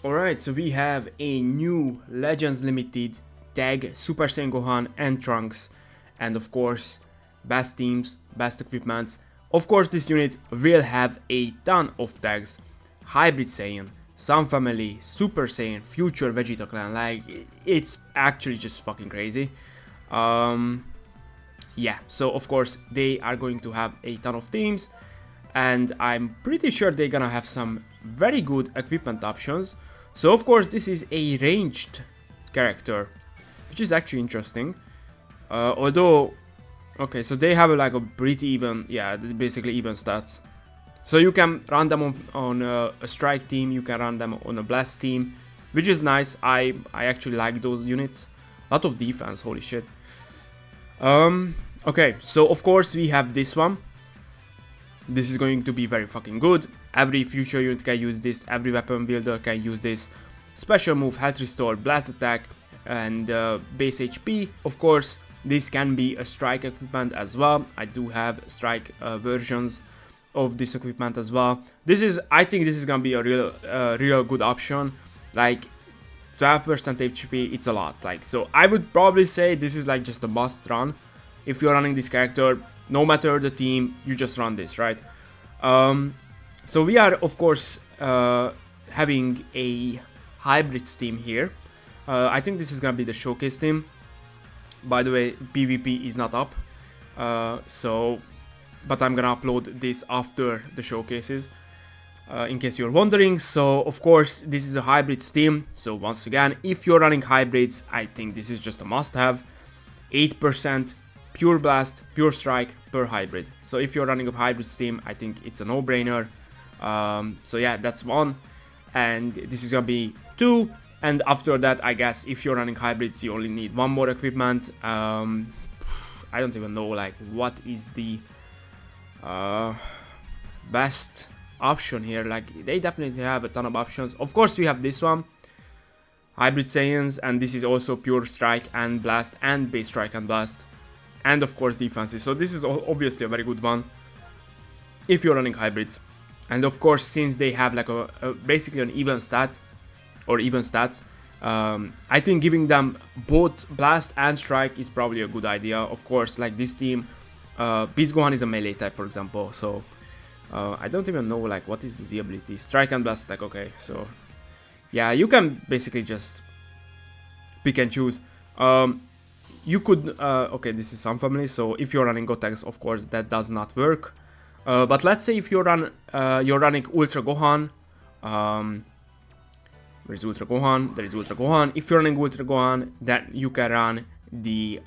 Alright, so we have a new Legends Limited tag, Super Saiyan Gohan and Trunks, and of course, best teams, best equipments. Of course, this unit will have a ton of tags. Hybrid Saiyan, Sun Family, Super Saiyan, Future Vegeta Clan, like, it's actually just fucking crazy. Yeah, so of course, they are going to have a ton of teams, and I'm pretty sure they're gonna have some very good equipment options. So of course this is a ranged character, which is actually interesting. Although, okay, so they have like a pretty even, yeah, basically even stats. So you can run them on a strike team, you can run them on a blast team, which is nice. I actually like those units. A lot of defense, holy shit. Okay, so of course we have this one. This is going to be very fucking good. Every future unit can use this, every weapon builder can use this. Special move, health restore, blast attack, and base HP. Of course, this can be a strike equipment as well. I do have strike versions of this equipment as well. I think this is gonna be a real good option. Like 12% HP, it's a lot. Like, so I would probably say this is like just a must run. If you're running this character, no matter the team, you just run this, right? So we are, of course, having a hybrids team here. I think this is gonna be the showcase team. By the way, PvP is not up, but I'm gonna upload this after the showcases, in case you're wondering. So, of course, this is a hybrids team. So once again, if you're running hybrids, I think this is just a must-have. 8%. Pure blast, pure strike per hybrid. So if you're running a hybrid team, I think it's a no-brainer. So yeah, that's one. And this is gonna be 2. And after that, I guess if you're running hybrids, you only need 1 more equipment. I don't even know like what is the best option here. Like, they definitely have a ton of options. Of course, we have this one, Hybrid Saiyans, and this is also pure strike and blast and base strike and blast. And of course defenses, so this is obviously a very good one if you're running hybrids. And of course, since they have like basically an even stat or even stats, I think giving them both blast and strike is probably a good idea. Of course, like this team, Beast Gohan is a melee type, for example, so I don't even know like what is the Z ability. Strike and blast attack, okay, so yeah, you can basically just pick and choose. You could, okay, this is Sun Family, so if you're running Gotenks, of course, that does not work. But let's say if you're running Ultra Gohan, where's Ultra Gohan? There is Ultra Gohan. If you're running Ultra Gohan, then you can run the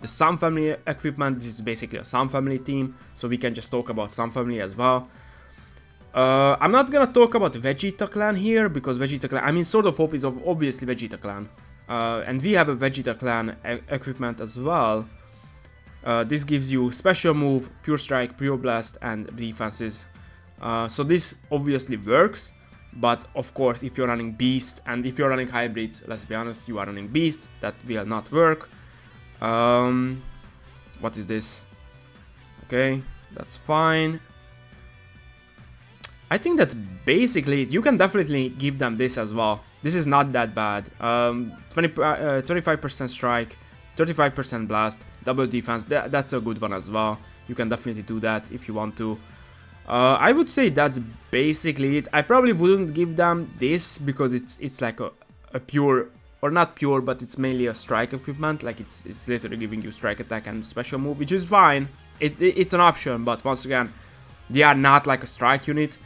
Sun Family equipment. This is basically a Sun Family team, so we can just talk about Sun Family as well. I'm not gonna talk about Vegeta Clan here, because Vegeta Clan, I mean, Sword of Hope is obviously Vegeta Clan. And we have a Vegeta Clan equipment as well. This gives you special move, pure strike, pure blast, and defenses. So this obviously works, but of course, if you're running beast and if you're running hybrids, let's be honest, you are running beast, that will not work. What is this? Okay, that's fine. I think that's basically it. You can definitely give them this as well. This is not that bad. 25% strike, 35% blast, double defense. That's a good one as well. You can definitely do that if you want to. I would say that's basically it. I probably wouldn't give them this because it's like a pure, or not pure, but it's mainly a strike equipment. Like it's literally giving you strike attack and special move, which is fine. It's an option, but once again, they are not like a strike unit.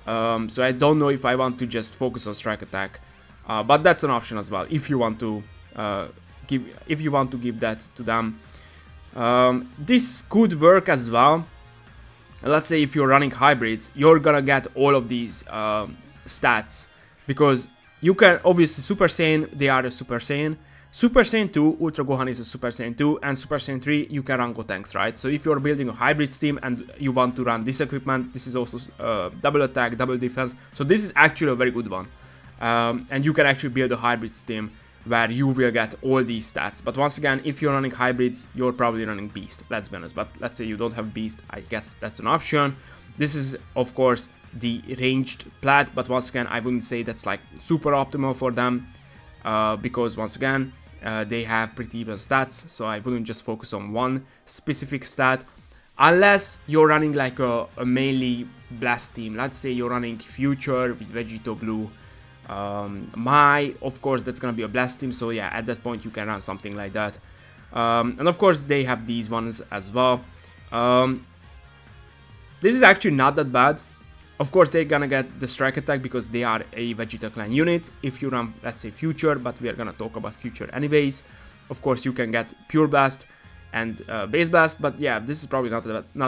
So I don't know if I want to just focus on strike attack, but that's an option as well if you want to give that to them. This could work as well. Let's say if you're running hybrids, you're gonna get all of these stats, because you can obviously Super Saiyan, they are a Super Saiyan. Super Saiyan 2, Ultra Gohan is a Super Saiyan 2, and Super Saiyan 3, you can run Gotenks, right? So if you're building a hybrid team and you want to run this equipment, this is also double attack, double defense. So this is actually a very good one. And you can actually build a hybrid team where you will get all these stats. But once again, if you're running hybrids, you're probably running Beast, let's be honest. But let's say you don't have Beast, I guess that's an option. This is, of course, the ranged plat, but once again, I wouldn't say that's like super optimal for them, because once again, they have pretty even stats, so I wouldn't just focus on one specific stat, unless you're running like a mainly blast team. Let's say you're running Future with Vegeta Blue, of course that's gonna be a blast team, so yeah, at that point you can run something like that. And of course they have these ones as well. This is actually not that bad. Of course they're gonna get the strike attack because they are a Vegeta clan unit if you run, let's say, Future, but we are gonna talk about Future anyways. Of course you can get Pure Blast and Base Blast, but yeah, this is probably not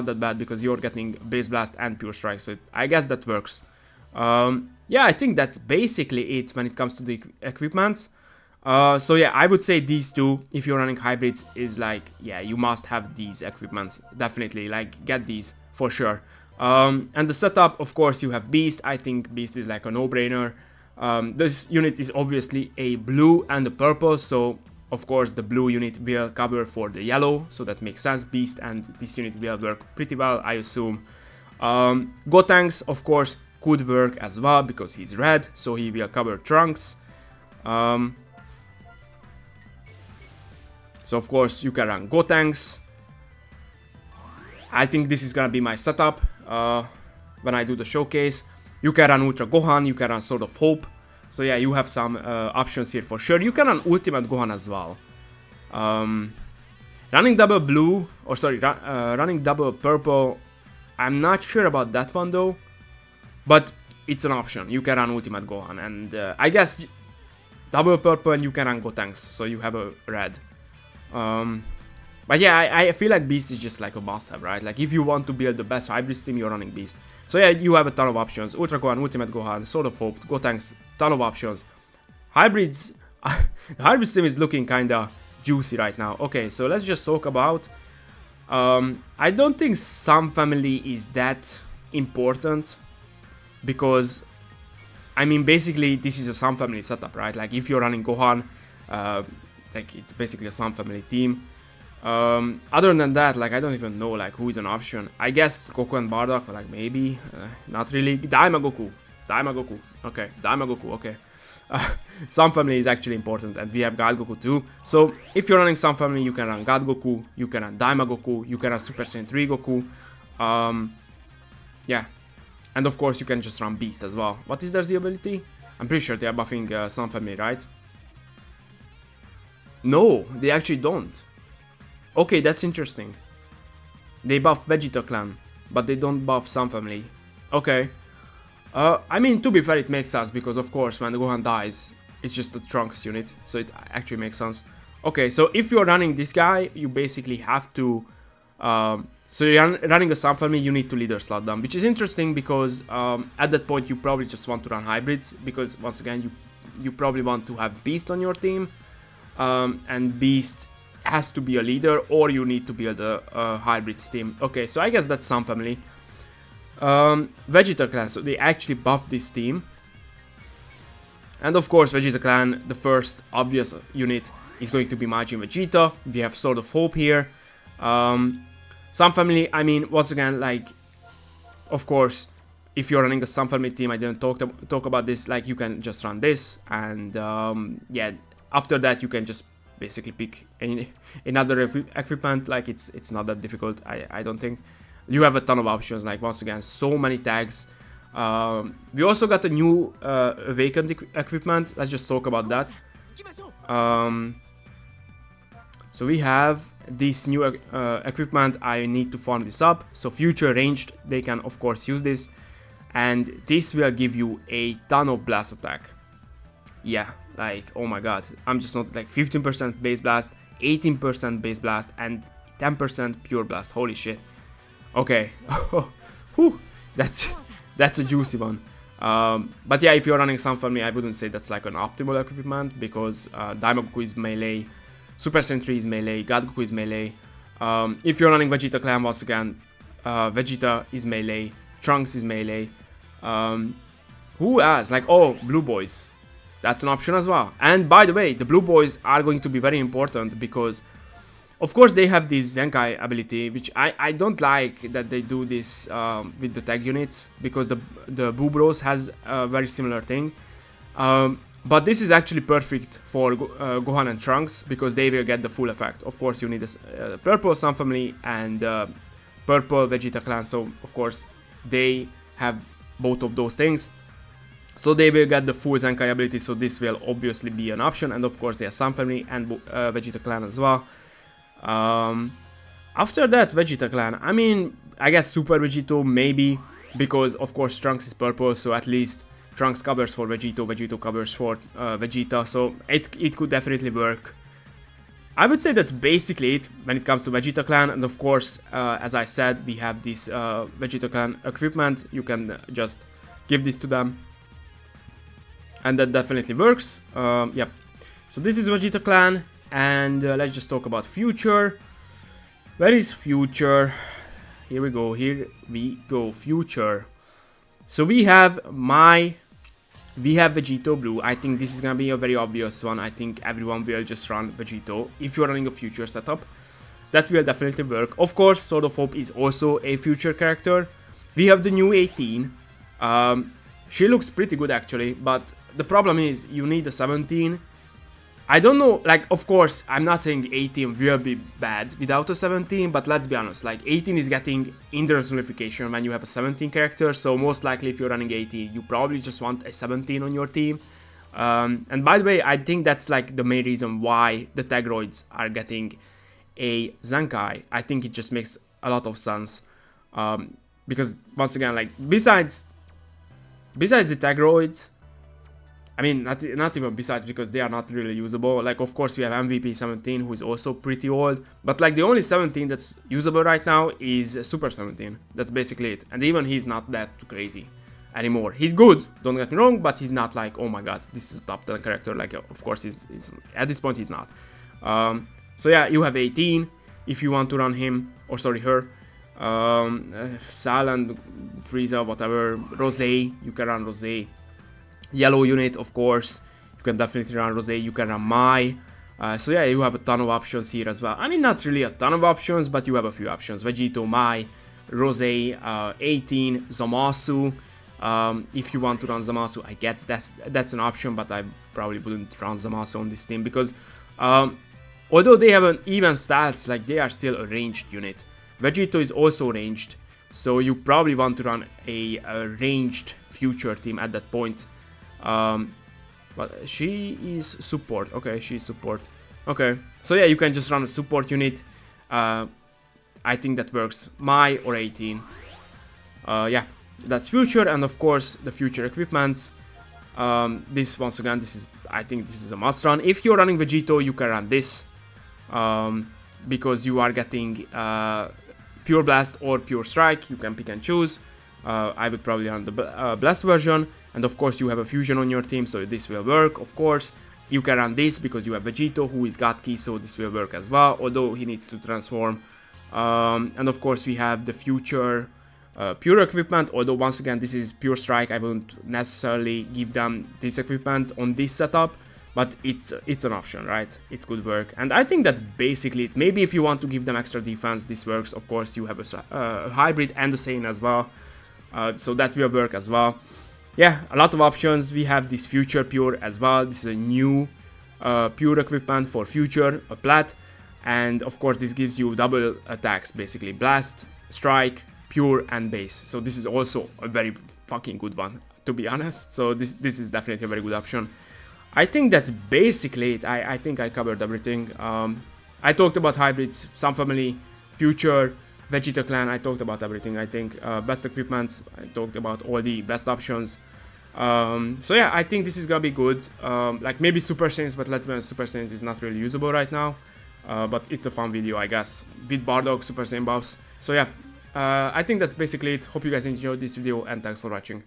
that bad because you're getting Base Blast and Pure Strike, so I guess that works. Yeah, I think that's basically it when it comes to the equipments. So yeah, I would say these two, if you're running hybrids, is like, yeah, you must have these equipments, definitely, like, get these for sure. And the setup, of course, you have Beast. I think Beast is like a no-brainer. This unit is obviously a blue and a purple, so of course the blue unit will cover for the yellow, so that makes sense. Beast and this unit will work pretty well, I assume. Gotenks, of course, could work as well because he's red, so he will cover Trunks. So of course you can run Gotenks. I think this is gonna be my setup when I do the showcase. You can run Ultra Gohan, you can run Sword of Hope. So yeah, you have some options here for sure. You can run Ultimate Gohan as well. Running double blue, or sorry, running double purple, I'm not sure about that one though. But it's an option. You can run Ultimate Gohan, and I guess double purple and you can run Gotenks, so you have a red. But yeah, I feel like Beast is just like a must-have, right? Like if you want to build the best hybrid team, you're running Beast. So yeah, you have a ton of options. Ultra Gohan, Ultimate Gohan, Sword of Hope, Gotenks, ton of options. Hybrids, the hybrid team is looking kinda juicy right now. Okay, so let's just talk about... I don't think Sun Family is that important, because, I mean, basically this is a Sun Family setup, right? Like if you're running Gohan, like it's basically a Sun Family team. Other than that, like I don't even know like who is an option. I guess Goku and Bardock, like maybe, not really. Daima Goku, okay, Daima Goku, okay. Sun Family is actually important, and we have God Goku too. So if you're running Sun Family, you can run God Goku, you can run Daima Goku, you can run Super Saiyan 3 Goku. Yeah, and of course you can just run Beast as well. What is their Z ability? I'm pretty sure they are buffing Sun Family, right? No, they actually don't. Okay, that's interesting. They buff Vegeta clan, but they don't buff Sun Family. Okay. I mean, to be fair, it makes sense, because of course when Gohan dies, it's just a Trunks unit, so it actually makes sense. Okay, so if you're running this guy, you basically have to... so you're running a Sun Family, you need to leader slot them, which is interesting because at that point you probably just want to run hybrids, because once again, you probably want to have Beast on your team, and Beast has to be a leader, or you need to build a hybrids team. Okay, so I guess that's Sun Family. Vegeta clan, so they actually buffed this team, and of course Vegeta clan, the first obvious unit is going to be Majin Vegeta. We have Sword of Hope here. Sun Family, I mean, once again, like, of course, if you're running a Sun Family team, I didn't talk about this, like, you can just run this, and yeah, after that you can just basically pick another equipment. Like it's not that difficult, I don't think. You have a ton of options, like once again, so many tags. We also got a new vacant equipment. Let's just talk about that. So we have this new equipment. I need to farm this up. So future ranged, they can of course use this, and this will give you a ton of blast attack. Yeah, like, oh my god, I'm just not like 15% base blast, 18% base blast, and 10% pure blast. Holy shit. Okay. Whew, that's a juicy one. But yeah, if you're running Sun Family, I wouldn't say that's like an optimal equipment, because Daima Goku is melee, Super Saiyan 3 is melee, God Goku is melee. If you're running Vegeta clan, once again, Vegeta is melee, Trunks is melee. Who else? Like, oh, Blue Boys. That's an option as well. And by the way, the Blue Boys are going to be very important, because Of course, they have this Zenkai ability, which I don't like that they do this with the tag units, because the Boo Bros has a very similar thing. But this is actually perfect for Gohan and Trunks, because they will get the full effect. Of course, you need a purple Sun Family and purple Vegeta clan, so of course they have both of those things. So they will get the full Zenkai ability, so this will obviously be an option. And of course they have Sun Family and Vegeta clan as well. After that, Vegeta clan, I mean, I guess Super Vegito maybe, because of course Trunks is purple, so at least Trunks covers for Vegito, Vegito covers for Vegeta, so it could definitely work. I would say that's basically it when it comes to Vegeta clan. And of course, as I said, we have this Vegeta clan equipment. You can just give this to them, and that definitely works. Yep. So this is Vegeta clan, and let's just talk about future. Where is future? Here we go. Here we go. Future. So we have Vegito Blue. I think this is gonna be a very obvious one. I think everyone will just run Vegito if you're running a future setup. That will definitely work. Of course, Sword of Hope is also a future character. We have the new 18. She looks pretty good actually, but the problem is you need a 17. I don't know, like, of course, I'm not saying 18 will be bad without a 17, but let's be honest, like, 18 is getting endurance nullification when you have a 17 character, so most likely if you're running 18, you probably just want a 17 on your team. And by the way, I think that's, like, the main reason why the Tagroids are getting a Zenkai. I think it just makes a lot of sense. Because, once again, like, besides the Tagroids, I mean, not even besides, because they are not really usable. Like, of course, we have MVP 17, who is also pretty old. But, like, the only 17 that's usable right now is Super 17. That's basically it. And even he's not that crazy anymore. He's good, don't get me wrong, but he's not like, oh my god, this is a top 10 character. Like, of course, he's at this point, he's not. So, yeah, you have 18 if you want to run him, or sorry, her. Saiyan, Frieza, whatever. Rose, you can run Rose. Yellow unit, of course, you can definitely run Rose, you can run Mai. So yeah, you have a ton of options here as well. I mean, not really a ton of options, but you have a few options. Vegito, Mai, Rose, 18, Zamasu. If you want to run Zamasu, I guess that's an option, but I probably wouldn't run Zamasu on this team, because although they have an even stats, like, they are still a ranged unit. Vegito is also ranged, so you probably want to run a ranged future team at that point. But she is support. Okay, she's support. Okay, so yeah, you can just run a support unit. I think that works. Mai or 18. Yeah, that's future, and of course the future equipments. This, once again, I think this is a must run. If you're running Vegito, you can run this, because you are getting Pure Blast or Pure Strike. You can pick and choose. I would probably run the Blast version. And of course you have a fusion on your team, so this will work. Of course, you can run this because you have Vegito, who is God Key, so this will work as well, although he needs to transform. And of course we have the future pure equipment, although once again this is Pure Strike. I wouldn't necessarily give them this equipment on this setup, but it's an option, right? It could work, and I think that's basically it. Maybe if you want to give them extra defense, this works. Of course you have a hybrid and a Saiyan as well, so that will work as well. Yeah, a lot of options. We have this future pure as well. This is a new pure equipment for future, a plat, and of course this gives you double attacks, basically blast, strike, pure, and base. So this is also a very fucking good one, to be honest. So this is definitely a very good option. I think that's basically it. I think I covered everything. I talked about hybrids, Sun Family, future, Vegeta clan. I talked about everything. I think best equipments. I talked about all the best options. So yeah, I think this is gonna be good. Like maybe Super Saiyans, but let's be honest, Super Saiyans is not really usable right now. But it's a fun video, I guess, with Bardock, Super Saiyan buffs. So yeah, I think that's basically it. Hope you guys enjoyed this video, and thanks for watching.